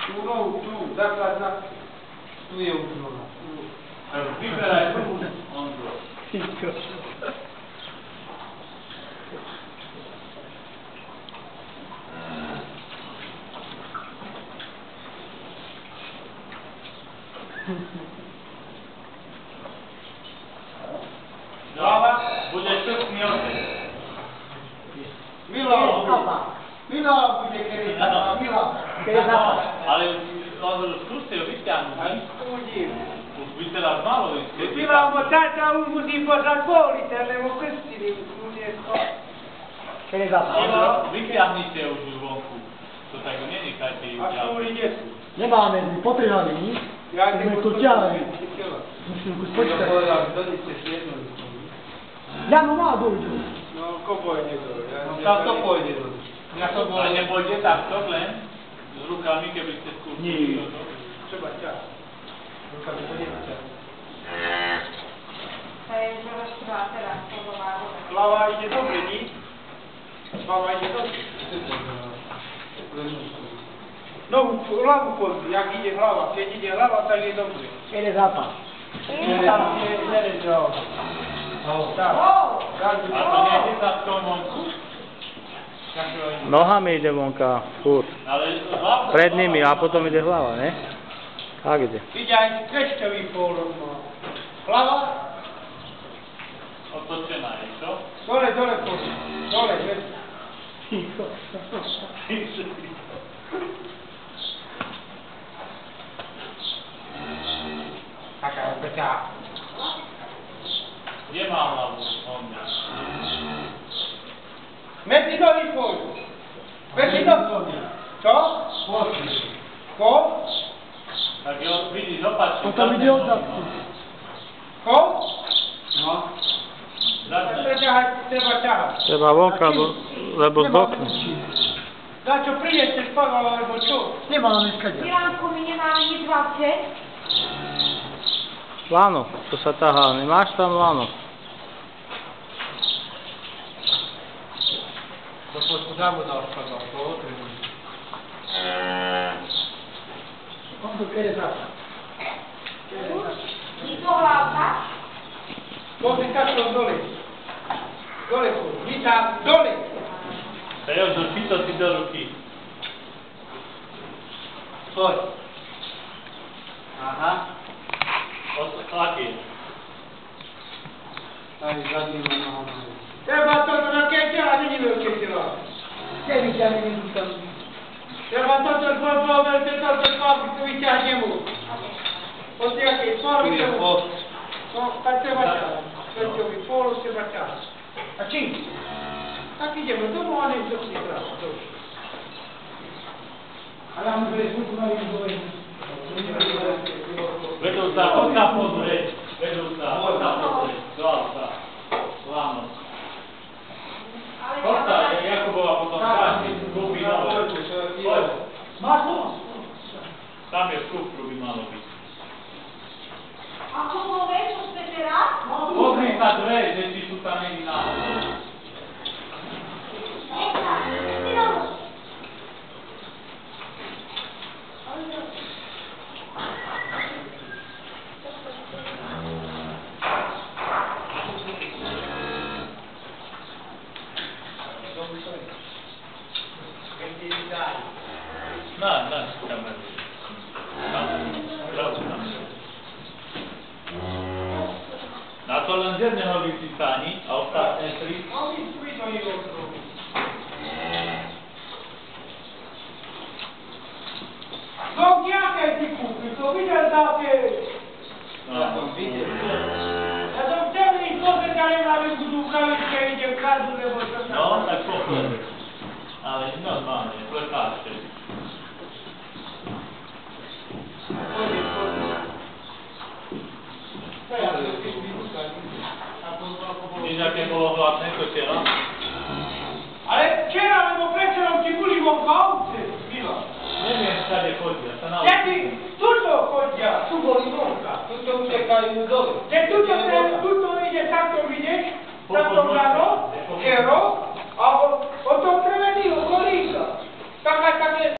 Tú nohu, tu, zaklad na... Tu je už noha. Vyberaj prvú, Ondro. Hlava. Budeš krstný otec. Milan bude kedy zápas. Milan. Ale Ondro, skúste ho vyťahnuť, ne? Uvidím. Už by teraz malo ísť. Milan, bo táta už musí poslať politer, lebo krstili už je to. Kedy zápas. Ondro, vyťahnite už vonku. To tak nenechajte ju A ďalej. šúri nie sú. Nemáme potrhaný, sme tu ťahli. Musím kus počkať. Jano má dojdu. No, ko pôjde dole? Tam to pôjde dole. Ale nepôjde takto len s rukami, keby ste skúšali. Treba ťah. Rukami to nevyťa. Hlava ide dobre, ní? Hlava ide dobre. Hlavu pozri, jak ide hlava. Keď ide hlava, tak je dobre. Kedy zápas. Tam je nerežal. Tak. A to nejde za v tom vonku? Nohami ide vonka, furt. Ale hlavu... Pred nimi a potom ide hlava, ne? Tak ide. Ide aj krešťový pôlom. Hlava. Otočená je, čo? Dole pozri. Dole, že? Taká opäťa. Kde má hlavu? Ondra. Medzi nohy pôjdu. Medzi nohy. Čo? Ko? Tak jo, vidíš, opačne. Potom ide od zadku. Ko? No. Zadne. Treba ťahať. Treba vonka, lebo zdokne. Za čo prineste spával, alebo čo? Nemáme skade. Milanku, my nemáme nič v aute. Lano, to sa tahá. Nemáš tam lano? To poďku zabudal spadal, to otrebuj. On tu kedy zápas. I to hlavka. Pozri takto dole. Dole pôjdu. Vítam, dole. Jožo, chyto si do ruky. Poď. Aha. Odklaký. Aj zadnýma nohama. Treba to veľké tela, není veľké tela. Kedy ťahne tu tam. Treba toto zbolo veľké, toto spávky, to vyťahne mu. Pozri, aké Tu spávky je to... poď. No, tak treba ťahať. Sveťový pôl treba ťahať. A čím? Tak ideme domov a nech to si krát. A ja mu bude zvuku na jednu dole. Vedúca, poď sa pozrieť. Vedúca, poď sa pozrieť. Do auta. Láno. Poď sa, Jakubova potom káži, kúpi nové. Poď. Máš to? Tam je kúpru by malo byť. A koho vieš, čo ste teraz? Pozri sa dve, že či tu tam není náhodou. Na, kameru. Tam, pravdu tam. Na to len z jedného vysypáni a ostatné tri. No, jaké ty kúpil? To videl také... Ja som videl. Ja som chcel ísť pozrieť, ale na budú kavičke, idem kradu, lebo čo sa... No, tak pochod. Ale normálne, plekášte. Víš, aké bolo hlasné to tela? Ale včera, lebo predčerom ti boli vo aute, Mila. Neviem, všade chodia, sa naučí. Kedy tuto chodia, tu boli vonka. Tuto utekajú dole. Keď tuto ide, takto vidíš, takto rano, kero,